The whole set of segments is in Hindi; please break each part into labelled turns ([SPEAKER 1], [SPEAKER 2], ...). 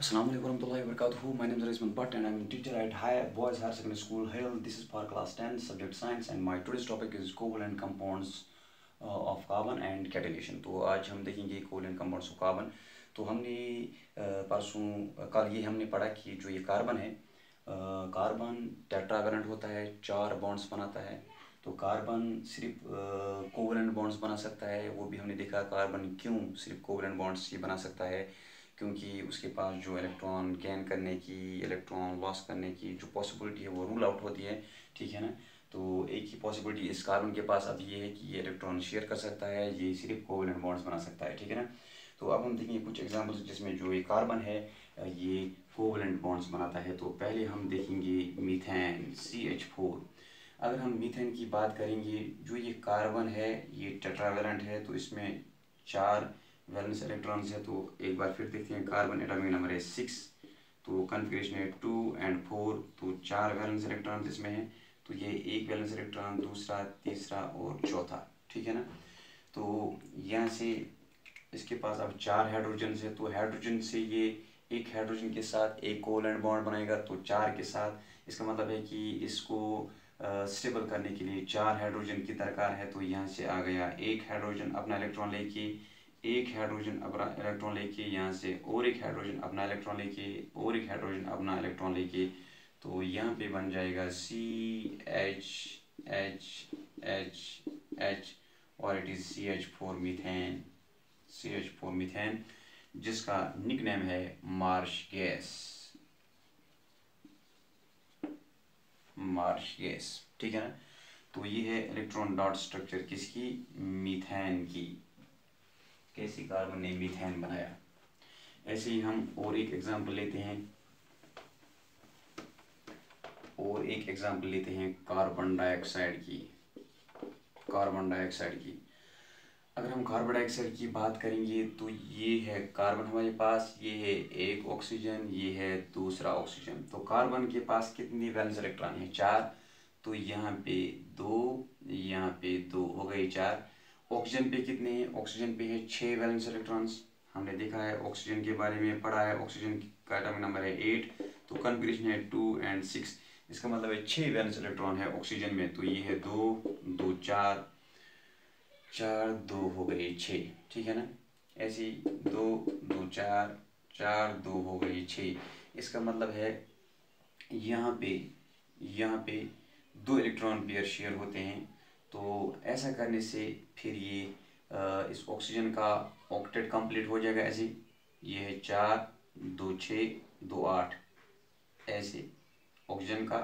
[SPEAKER 1] Assalamu alaikum warahmatullahi wabarakatuh. My name is Rizman Bhatt and I'm a teacher at High Boys Higher Secondary School, Hill. This is for class 10, subject science, and my today's topic is covalent compounds of carbon and catalation. तो आज हम देखेंगे covalent compounds of carbon. तो हमने परसों कल ये हमने पढ़ा कि जो ये कार्बन है, कार्बन टेट्रावेलेंट होता है, 4 बॉन्ड्स बनाता है. तो कार्बन सिर्फ कोवेलेंट बॉन्ड्स बना सकता है. वो भी हमने देखा कार्बन क्यों सिर्फ कोवेलेंट बॉन्ड्स ही बना सकता है, क्योंकि उसके पास जो इलेक्ट्रॉन गेन करने की, इलेक्ट्रॉन लॉस करने की जो पॉसिबिलिटी है वो रूल आउट होती है. ठीक है ना. तो एक ही पॉसिबिलिटी इस कार्बन के पास अब ये है कि ये इलेक्ट्रॉन शेयर कर सकता है, ये सिर्फ कोवेलेंट बॉन्ड्स बना सकता है. ठीक है ना. तो अब हम देखेंगे कुछ एग्जांपल्स जिसमें जो ये कार्बन है ये कोवेलेंट बॉन्ड्स बनाता है. तो पहले हम देखेंगे मीथेन CH4. अगर हम मीथेन की बात करेंगे, जो ये कार्बन है ये टेट्रावेलेंट है, तो इसमें 4 वैलेंस इलेक्ट्रॉन्स है. तो एक बार फिर देखते हैं. कार्बन एटॉमिक नंबर है 6, तो कन्फिगरेशन है 2 और 4, तो 4 वैलेंस इलेक्ट्रॉन्स इसमें हैं. तो ये एक वैलेंस इलेक्ट्रॉन, दूसरा, तीसरा और चौथा. ठीक है ना. तो यहाँ से इसके पास अब 4 हाइड्रोजन है. तो हाइड्रोजन से ये एक हाइड्रोजन के साथ एक कोवेलेंट बॉन्ड बनाएगा, तो 4 के साथ. इसका मतलब है कि इसको स्टेबल करने के लिए 4 हाइड्रोजन की दरकार है. तो यहाँ से आ गया एक हाइड्रोजन अपना इलेक्ट्रॉन लेके, एक हाइड्रोजन अपना इलेक्ट्रॉन लेके, यहाँ से और एक हाइड्रोजन अपना इलेक्ट्रॉन लेके, और एक हाइड्रोजन अपना इलेक्ट्रॉन लेके. तो यहाँ पे बन जाएगा CH और it is CH4 methane. CH4 methane जिसका निक नेम है मार्श गैस. Marsh gas. ठीक है ना. तो ये है इलेक्ट्रॉन डॉट स्ट्रक्चर किसकी? मीथेन की. कैसे कार्बन ने मीथेन बनाया. ऐसे ही हम और एक एग्जांपल लेते हैं, कार्बन डाइऑक्साइड की. कार्बन डाइऑक्साइड की अगर हम कार्बन डाइऑक्साइड की बात करेंगे, तो ये है कार्बन हमारे पास, ये है एक ऑक्सीजन, ये है दूसरा ऑक्सीजन. तो कार्बन के पास कितनी वैलेंस इलेक्ट्रॉन है? 4. तो यहाँ पे 2, यहाँ पे 2 हो गए 4. ऑक्सीजन पे कितने हैं? ऑक्सीजन पे है 6 वैलेंस इलेक्ट्रॉन्स. हमने देखा है ऑक्सीजन के बारे में पढ़ा है. ऑक्सीजन का एटॉमिक नंबर है 8, तो कन्फिगरेशन है 2 और 6. इसका मतलब है 6 वैलेंस इलेक्ट्रॉन है ऑक्सीजन में. तो ये है 2, 2, 4, 4, 2 हो गए 6. ठीक है ना. ऐसे ही 2, 2, 4, 4, 2 हो गई 6. इसका मतलब है यहाँ पे 2 इलेक्ट्रॉन पेयर शेयर होते हैं. तो ऐसा करने से फिर ये इस ऑक्सीजन का ऑक्टेट कंप्लीट हो जाएगा. ऐसे ये है 4, 2, 6, 2, 8 ऐसे ऑक्सीजन का.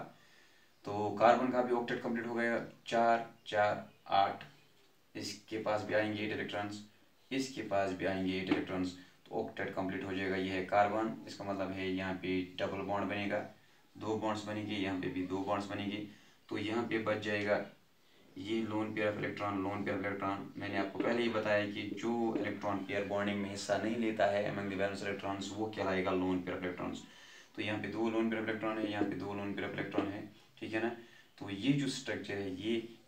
[SPEAKER 1] तो कार्बन का भी ऑक्टेट कंप्लीट हो गया. 4, 4, 8. इसके पास भी आएंगे 8 इलेक्ट्रॉन्स, इसके पास भी आएंगे 8 इलेक्ट्रॉन्स. तो ऑक्टेट कंप्लीट हो जाएगा. ये है कार्बन. इसका मतलब है यहाँ पे डबल बॉन्ड बनेगा, 2 बॉन्ड्स बनेंगे, यहाँ पे भी 2 बॉन्ड्स बनेंगे. तो यहाँ पे बच जाएगा ये lone pair of electron, lone pair of electron. मैंने आपको पहले ही बताया कि जो इलेक्ट्रॉन पेयर बॉन्डिंग में हिस्सा नहीं लेता है अमंग द वैलेंस इलेक्ट्रॉन्स, वो कहलाएगा लोन पेयर ऑफ इलेक्ट्रॉन्स. तो यहाँ पे 2 लोन पेयर ऑफ इलेक्ट्रॉन है, यहाँ पे 2 लोन पेयर ऑफ इलेक्ट्रॉन है. ठीक है ना. तो ये जो स्ट्रक्चर है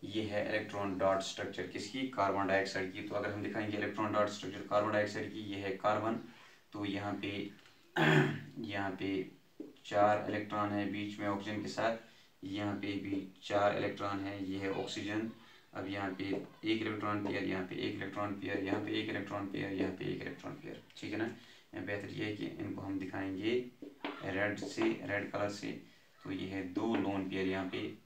[SPEAKER 1] ये है इलेक्ट्रॉन डॉट स्ट्रक्चर किसकी? कार्बन डाइऑक्साइड की. तो अगर हम दिखाएंगे electron dot structure carbon dioxide की, ये है कार्बन. तो यहाँ पे 4 इलेक्ट्रॉन है बीच में ऑक्सीजन के साथ, यहाँ पे भी 4 इलेक्ट्रॉन है, ये है ऑक्सीजन. अब यहाँ पे एक इलेक्ट्रॉन पेयर, यहाँ पे एक इलेक्ट्रॉन पेयर, यहाँ पे एक इलेक्ट्रॉन पेयर, यहाँ पे एक इलेक्ट्रॉन पेयर. ठीक है ना. बेहतर ये है कि इनको हम दिखाएंगे रेड कलर से. तो ये है 2 लोन पेयर. यहाँ पे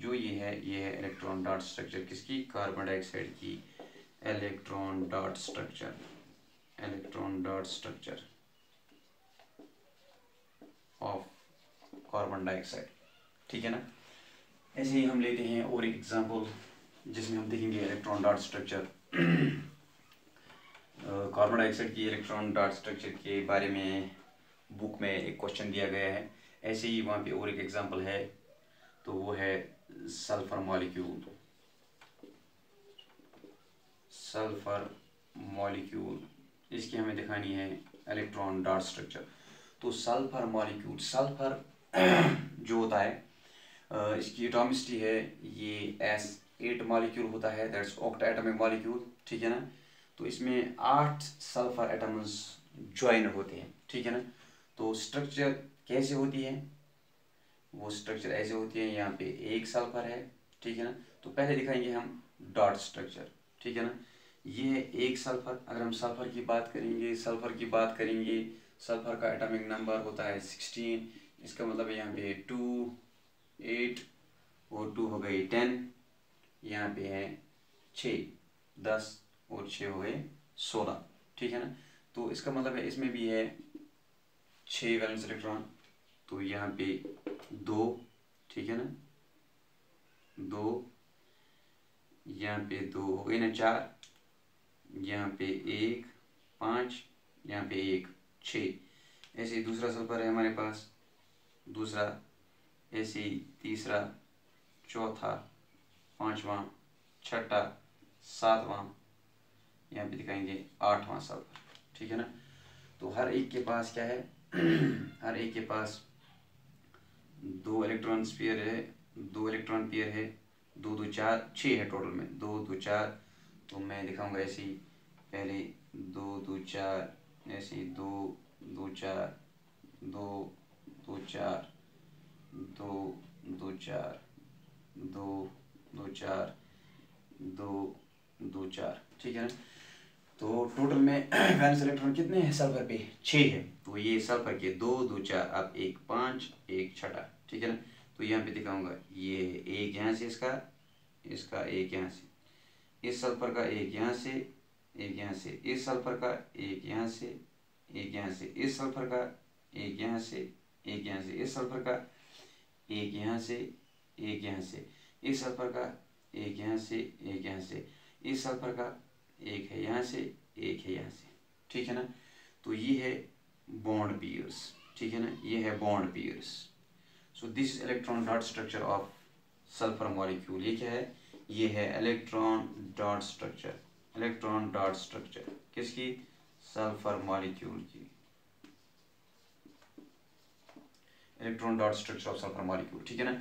[SPEAKER 1] जो ये है इलेक्ट्रॉन डॉट स्ट्रक्चर किसकी? कार्बन डाइऑक्साइड की. Electron dot structure of carbon dioxide. ठीक है ना. ऐसे ही हम लेते हैं और एक एग्जांपल जिसमें हम देखेंगे electron dot structure. Carbon dioxide की इलेक्ट्रॉन डॉट स्ट्रक्चर के बारे में बुक में एक क्वेश्चन दिया गया है. ऐसे ही वहाँ पे और एक एग्जांपल है, तो वो है सल्फर मॉलिक्यूल. इसकी हमें दिखानी है इलेक्ट्रॉन डॉट स्ट्रक्चर. तो सल्फर मॉलिक्यूल, सल्फर जो होता है इसकी एटॉमिसिटी है ये S8 मॉलिक्यूल होता है, दैट्स ऑक्टा एटॉमिक मॉलिक्यूल. ठीक है ना. तो इसमें 8 सल्फर एटम्स ज्वाइन होते हैं. ठीक है ना. तो स्ट्रक्चर कैसे होती है, वो स्ट्रक्चर ऐसे होती है। यहाँ पे एक सल्फर है, ठीक है ना। तो पहले दिखाएंगे हम डॉट स्ट्रक्चर, ठीक है ना। ये है एक सल्फर। अगर हम सल्फर की बात करेंगे, सल्फर का एटॉमिक नंबर होता है 16। इसका मतलब यहाँ पे 2, 8 और 2 हो गई 10। यहाँ पे है 6, 10 और 6 हो गए 16, ठीक है ना। तो इसका मतलब है इसमें भी है 6 वैलेंस इलेक्ट्रॉन। तो यहाँ पे 2, ठीक है ना, 2, यहाँ पे 2 हो गई ना 4, यहाँ पे 1, 5, यहाँ पे 1, 6। ऐसे ही दूसरा सल्फर है हमारे पास, दूसरा, ऐसे ही तीसरा, चौथा, पांचवा, छठा, सातवां, यहाँ पे दिखाएंगे 8वां सल्फर, ठीक है ना। तो हर एक के पास क्या है हर एक के पास 2 इलेक्ट्रॉन पेयर है, 2 इलेक्ट्रॉन पेयर है, 2 2 4 6 है टोटल में, 2 2 4। तो मैं दिखाऊंगा ऐसे ही, पहले 2 2 4, ऐसे ही 2 2 4, 2 2 4, 2 2 4, 2 2 4, 2 2 4, ठीक है ना। तो टोटल में वैलेंस इलेक्ट्रॉन कितने हैं सल्फर पे, 6 है। तो ये सल्फर के 2 2 4, अब 1 5, 1 छठा, ठीक है ना। तो यहाँ पे दिखाऊंगा, ये एक यहाँ से, इसका एक यहाँ से, इस सल्फर का एक यहाँ से, एक यहाँ से, इस सल्फर का एक यहाँ से, एक यहाँ से, इस सल्फर का एक यहाँ से, एक यहाँ से, इस सल्फर का एक यहाँ से, एक यहाँ से, इस सल्फर का एक यहाँ से, एक यहाँ से, इस सल्फर का एक है यहाँ से, एक है यहाँ से, ठीक है ना। तो ये है बॉन्ड पेयर्स, ठीक है ना, ये है bond pairs. So this is electron dot structure of sulphur molecule. ये क्या है, ये है electron dot structure, electron dot structure किसकी, सल्फर मॉलिक्यूल की, electron dot structure of sulphur molecule, ठीक है ना।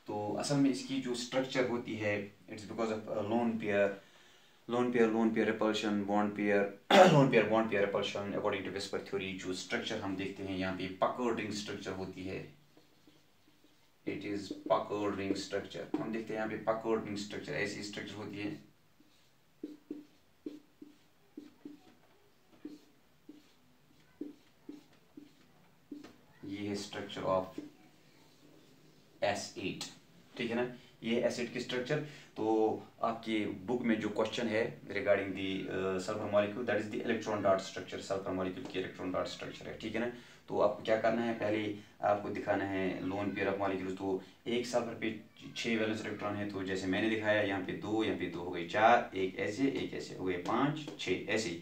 [SPEAKER 1] तो असल में इसकी जो स्ट्रक्चर होती है, it's because of lone pair repulsion, bond pair lone pair bond pair repulsion. According to VSEPR theory जो स्ट्रक्चर हम देखते हैं यहाँ पे पकर्ड रिंग स्ट्रक्चर होती है, it is puckered ring structure. हम देखते हैं यहाँ पे पकर्ड रिंग स्ट्रक्चर, ऐसी स्ट्रक्चर होती है। ये है स्ट्रक्चर ऑफ S8, ठीक है ना, ये एसिड की स्ट्रक्चर। तो आपके बुक में जो क्वेश्चन है regarding the sulphur molecule, that is the electron dot structure, sulphur molecule की इलेक्ट्रॉन डॉट स्ट्रक्चर है, ठीक है ना। तो आपको क्या करना है, पहले आपको दिखाना है लोन पेयर ऑफ मॉलिक्यूल्स। तो एक सल्फर पे 6 वैलेंस इलेक्ट्रॉन है, तो जैसे मैंने दिखाया यहाँ पे 2, यहाँ पे 2 हो गए 4, एक ऐसे हो गए 5 6, ऐसे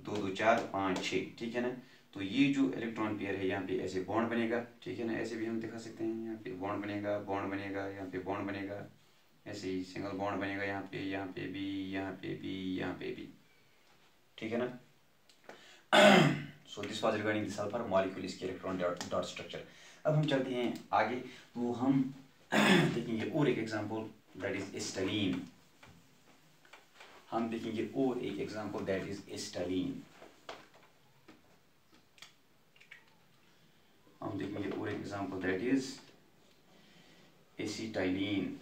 [SPEAKER 1] 2 2 4 5 6, ठीक है ना। तो ये जो इलेक्ट्रॉन पेयर है यहाँ पे ऐसे बॉन्ड बनेगा, ठीक है ना, ऐसे भी हम दिखा सकते हैं। यहाँ पे बॉन्ड बनेगा, यहाँ पे बॉन्ड बनेगा, ऐसे ही सिंगल बॉन्ड बनेगा यहाँ पे भी, यहाँ पे भी, यहाँ पे भी, ठीक है ना। So this was regarding the sulphur molecule, इसके इलेक्ट्रॉन डॉट स्ट्रक्चर। अब हम चलते हैं आगे, तो हम देखेंगे और एक एग्जाम्पल, दैट इज एस्टालीन। हम देखेंगे और एक एग्जाम्पल, दैट इज एस्टालीन। हम देखेंगे और एक एग्जाम्पल, दैट इज एसिटाइलिन।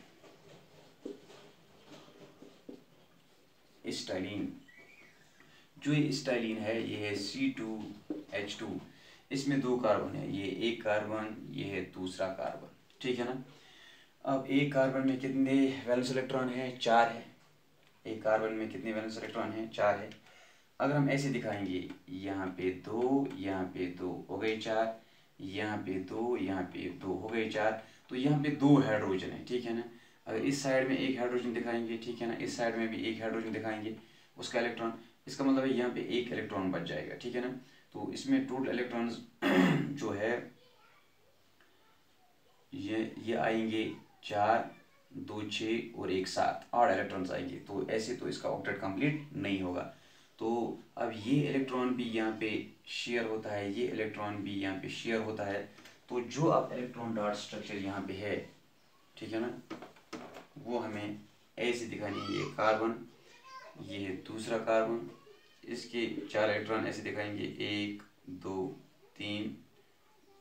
[SPEAKER 1] एस्टाइलिन, जो ये एस्टाइलिन है, ये है C2H2। इसमें 2 कार्बन है, ये एक कार्बन, ये है दूसरा कार्बन, ठीक है ना। अब एक कार्बन में कितने वैलेंस इलेक्ट्रॉन है, 4 है। एक कार्बन में कितने वैलेंस इलेक्ट्रॉन है, 4 है। अगर हम ऐसे दिखाएंगे, यहाँ पे 2, यहाँ पे 2 हो गए 4, यहाँ पे 2, यहाँ पे 2 हो गए 4। तो यहाँ पे 2 हाइड्रोजन है, ठीक है ना। अगर इस साइड में एक हाइड्रोजन दिखाएंगे, ठीक है ना, इस साइड में भी एक हाइड्रोजन दिखाएंगे, उसका इलेक्ट्रॉन, इसका मतलब है यहाँ पे एक इलेक्ट्रॉन बच जाएगा, ठीक है ना। तो इसमें टोटल इलेक्ट्रॉन्स जो है ये आएंगे 4 2 6 और 1 7, 8 इलेक्ट्रॉन्स आएंगे। तो ऐसे तो इसका ऑक्टेट कंप्लीट नहीं होगा। तो अब ये इलेक्ट्रॉन भी यहाँ पे शेयर होता है, ये इलेक्ट्रॉन भी यहाँ पे शेयर होता है। तो जो अब इलेक्ट्रॉन डॉट स्ट्रक्चर यहाँ पे है, ठीक है ना, वो हमें ऐसे दिखानी है। ये कार्बन, ये है दूसरा कार्बन, इसके 4 इलेक्ट्रॉन ऐसे दिखाएंगे, 1 2 3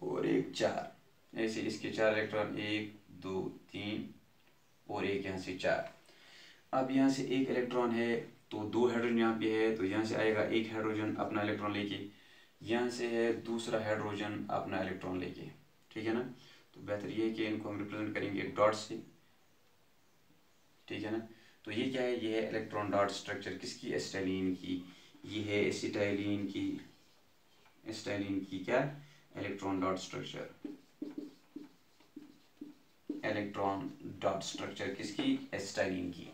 [SPEAKER 1] और एक 4। ऐसे इसके 4 इलेक्ट्रॉन, 1 2 3 और एक यहाँ से 4। अब यहाँ से एक इलेक्ट्रॉन है तो 2 हाइड्रोजन यहाँ पे है, तो यहाँ से आएगा एक हाइड्रोजन अपना इलेक्ट्रॉन लेके, यहाँ से है दूसरा हाइड्रोजन अपना इलेक्ट्रॉन लेके, ठीक है ना। तो बेहतर ये है कि इनको हम रिप्रेजेंट करेंगे डॉट से, ठीक है ना। तो ये क्या है, ये है इलेक्ट्रॉन डॉट स्ट्रक्चर किसकी, एसिटाइलिन की। ये है एसिटाइलिन की, एसिटाइलिन की क्या, electron dot structure, electron dot structure किसकी, एसिटाइलिन की।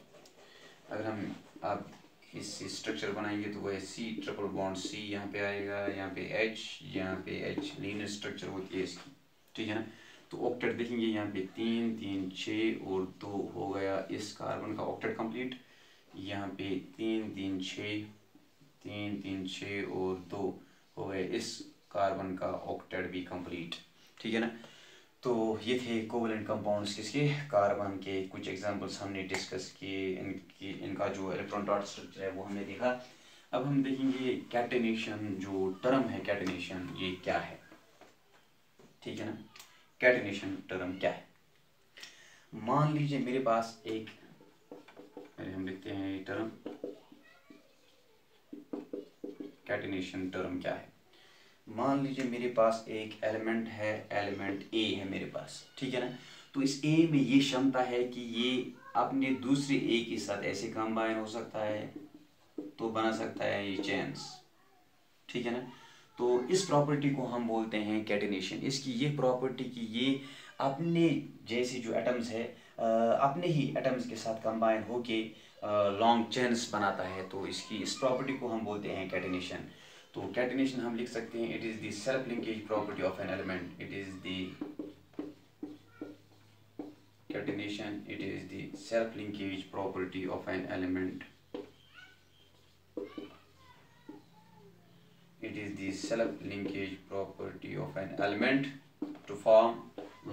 [SPEAKER 1] अगर हम अब इस स्ट्रक्चर बनाएंगे तो वो है C ट्रिपल बॉन्ड C, यहाँ पे आएगा, यहाँ पे H, यहाँ पे H, लीनियर स्ट्रक्चर होती है इसकी, ठीक है ना। तो ऑक्टेट देखेंगे, यहाँ पे 3 3 6 और 2 हो गया इस कार्बन का ऑक्टेट कंप्लीट। यहाँ पे 3 3 6, 3 3 6 और 2 हो गए इस कार्बन का ऑक्टेट भी कंप्लीट, ठीक है ना। तो ये थे कोवलेंट कंपाउंड्स किसके, कार्बन के। कुछ एग्जांपल्स हमने डिस्कस किए, इनका जो इलेक्ट्रॉन डॉट स्ट्रक्चर है वो हमने देखा। अब हम देखेंगे कैटेनेशन, जो टर्म है कैटेनेशन ये क्या है, ठीक है ना। कैटेनेशन टर्म क्या है, मान लीजिए मेरे पास एक, हम लिखते हैं टर्म, कैटेनेशन टर्म क्या है। मान लीजिए मेरे पास एक एलिमेंट है, एलिमेंट ए है मेरे पास, ठीक है ना। तो इस ए में ये क्षमता है कि ये अपने दूसरे ए के साथ ऐसे कंबाइन हो सकता है, तो बना सकता है ये चेन्स, ठीक है ना। तो इस प्रॉपर्टी को हम बोलते हैं कैटेनेशन। इसकी ये प्रॉपर्टी कि ये अपने जैसे जो एटम्स है अपने ही एटम्स के साथ कंबाइन होके लॉन्ग चेन्स बनाता है, तो इसकी इस प्रॉपर्टी को हम बोलते हैं कैटेनेशन। तो कैटेनेशन हम लिख सकते हैं, it is the self linkage property of an element, it is the catenation, it is the self linkage property of an element, it is the self linkage property of an element to form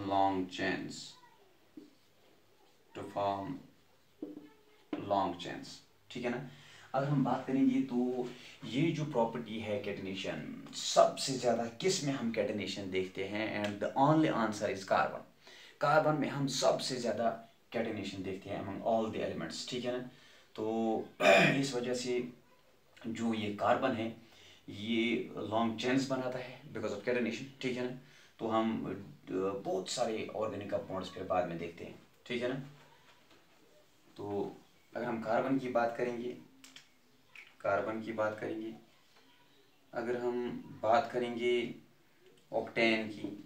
[SPEAKER 1] long chains, to form long chains, ठीक है ना। अगर हम बात करेंगे तो ये जो प्रॉपर्टी है कैटेनेशन, सबसे ज्यादा किस में हम कैटेनेशन देखते हैं, and the only answer is carbon. Carbon में हम सबसे ज्यादा कैटेनेशन देखते हैं अमंग ऑल द एलिमेंट्स, ठीक है ना। तो इस वजह से जो ये कार्बन है ये लॉन्ग चेन्स बनाता है बिकॉज ऑफ कैटेनेशन, ठीक है ना। तो हम बहुत सारे ऑर्गेनिक कंपाउंड्स फिर बाद में देखते हैं, ठीक है ना। तो अगर हम कार्बन की बात करेंगे, कार्बन की बात करेंगे, अगर हम बात करेंगे ऑक्टेन की,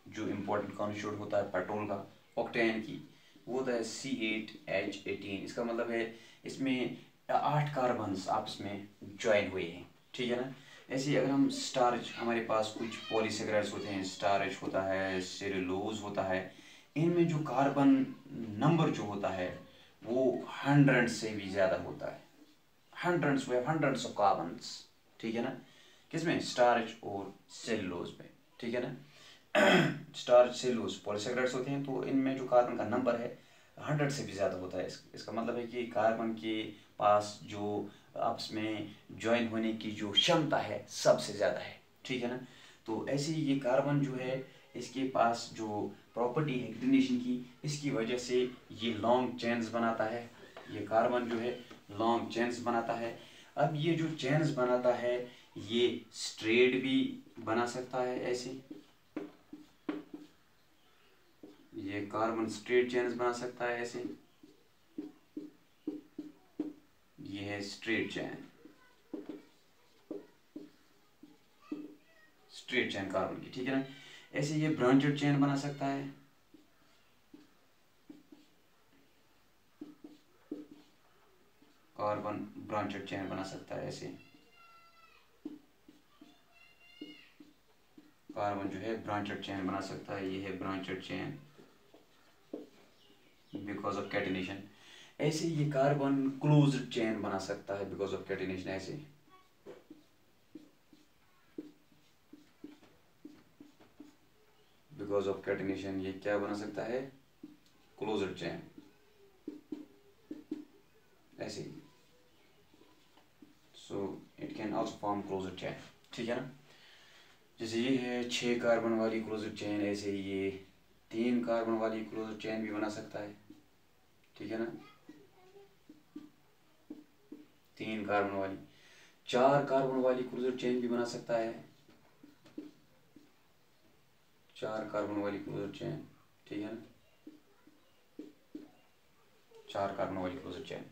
[SPEAKER 1] जो इम्पोर्टेंट कॉन्स्टिट्यूएंट होता है पेट्रोल का, ऑक्टेन की, वो होता है C8H18। इसका मतलब है इसमें 8 कार्बन्स आपस में ज्वाइन हुए हैं, ठीक है ना। ऐसे ही अगर हम स्टार्च, हमारे पास कुछ पॉलीसेकेराइड्स होते हैं, स्टार्च होता है, सेलुलोज होता है, इनमें जो कार्बन नंबर जो होता है वो 100 से भी ज़्यादा होता है, हंड्रेड्स में, हंड्रेड्स ऑफ कार्बन्स, ठीक है ना। किसमें, स्टार्च और सेलुलोज में, ठीक है ना। स्टार्च सेलुलोज पॉलीसेकेराइड्स होते हैं, तो इनमें जो कार्बन का नंबर है 100 से भी ज़्यादा होता है। इसका मतलब है कि कार्बन के पास जो आपस में ज्वाइन होने की जो क्षमता है सबसे ज़्यादा है, ठीक है ना। तो ऐसे ही ये कार्बन जो है इसके पास जो प्रॉपर्टी है कैटेनेशन की, इसकी वजह से ये लॉन्ग चेन्स बनाता है। ये कार्बन जो है लॉन्ग चेन्स बनाता है। अब ये जो चेन्स बनाता है ये स्ट्रेट भी बना सकता है, ऐसे ये कार्बन स्ट्रेट चेन्स बना सकता है ऐसे, ये है straight chain, straight chain carbon की, ठीक है ना। ऐसे ये ब्रांचेड चेन बना सकता है, कार्बन ब्रांचेड चेन बना सकता है ऐसे, कार्बन जो है ब्रांचेड चेन बना सकता है, ये है branched chain because of catenation. ऐसे ये कार्बन क्लोज्ड चेन बना सकता है बिकॉज ऑफ कैटेनेशन, ऐसे बिकॉज ऑफ कैटेनेशन ये क्या बना सकता है, क्लोज्ड चेन, ऐसे। So it can also form closed chain, ठीक है ना। जैसे ये है 6 कार्बन वाली क्लोज्ड चेन, ऐसे ये 3 कार्बन वाली क्लोज्ड चेन भी बना सकता है, ठीक है ना। 3 कार्बन वाली, 4 कार्बन वाली क्लोज्ड चेन भी बना सकता है, 4 कार्बन वाली क्लोज्ड चेन, ठीक है ना, 4 कार्बन वाली क्लोज्ड चेन,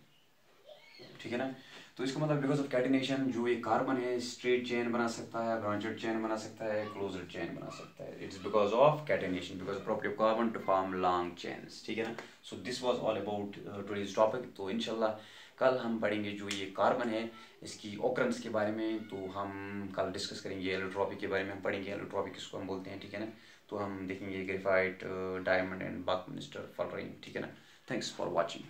[SPEAKER 1] ठीक है ना। तो इसका मतलब बिकॉज ऑफ कैटिनेशन जो ये कार्बन है स्ट्रेट चेन बना सकता है, ब्रांचेड चेन बना सकता है, क्लोज्ड चेन बना सकता है। It's because of catenation, because property of carbon to form long chains, ठीक है ना। So this was all about today's topic. तो इंशाल्लाह कल हम पढ़ेंगे जो ये कार्बन है इसकी ऑकरेंस के बारे में, तो हम कल डिस्कस करेंगे। एलोट्रॉपी के बारे में हम पढ़ेंगे, एलोट्रॉपी किसको हम बोलते हैं, ठीक है ना। तो हम देखेंगे ग्रेफाइट, डायमंड एंड बकमिंस्टर, फुलरिंग, ठीक है ना। Thanks for watching.